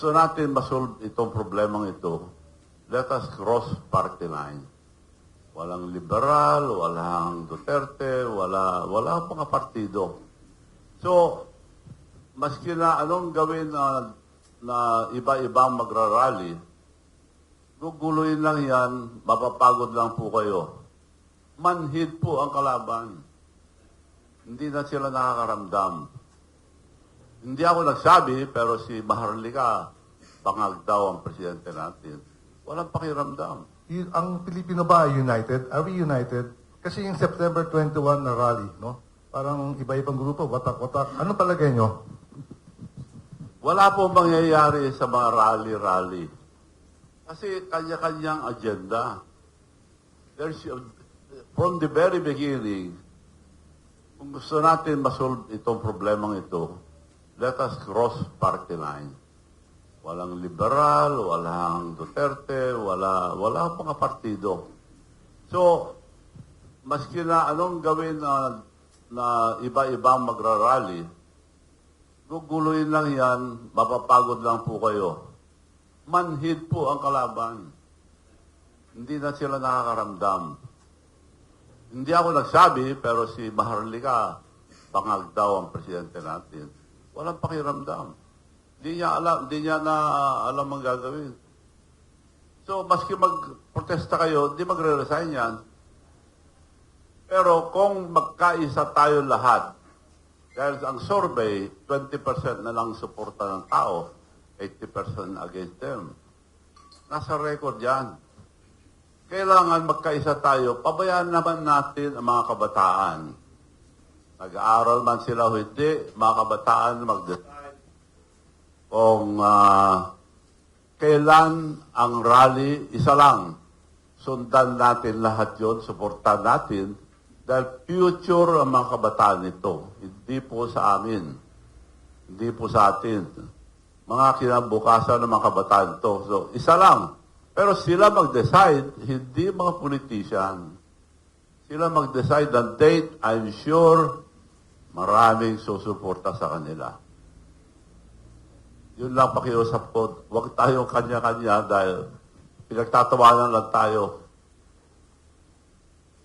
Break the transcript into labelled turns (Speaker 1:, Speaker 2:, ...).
Speaker 1: gusto natin masolve itong problemang ito, let us cross party line. Walang liberal, walang Duterte, wala mga partido. So, maski na anong gawin na iba-ibang magrarally, guguluhin lang yan, mapapagod lang po kayo. Manhid po ang kalaban. Hindi na sila nakakaramdam. Hindi ako nagsabi, pero si Maharlika, bangag daw ang presidente natin. Walang pakiramdam.
Speaker 2: Ang Pilipino ba ay united? Are we united? Kasi yung September 21 na rally, no? Parang iba-ibang grupo, watak-watak. Ano palagay nyo?
Speaker 1: Wala po mangyayari sa mga rally-rally. Kasi kanya-kanyang agenda. From the very beginning, kung gusto natin masolve itong problemang ito, let us cross party line. Walang liberal, walang Duterte, wala mga partido. So, maski na anong gawin na iba-ibang magrarally, guguluhin lang yan, mapapagod lang po kayo. Manhid po ang kalaban. Hindi na sila nakakaramdam. Hindi ako nagsabi, pero si Maharlika, bangag daw ang presidente natin. Walang pakiramdam. Hindi niya alam ang gagawin. So, maski mag-protesta kayo, hindi magre-resign yan. Pero kung magkaisa tayo lahat, dahil ang survey, 20% na lang suporta ng tao, 80% against them. Nasa record yan. Kailangan magkaisa tayo, pabayaan naman natin ang mga kabataan. Nag-aaral man sila o hindi, mga kabataan mag-decide kung kailan ang rally, isa lang. Sundan natin lahat yon, suportan natin, dahil future ang mga kabataan nito. Hindi po sa amin. Hindi po sa atin. Mga kinabukasan ng mga kabataan ito. So, isa lang. Pero sila mag-decide, hindi mga politician. Sila mag-decide ng date, I'm sure maraming susuporta sa kanila. Yun lang pakiusap ko. Huwag tayong kanya-kanya dahil pinagtatawanan lang tayo.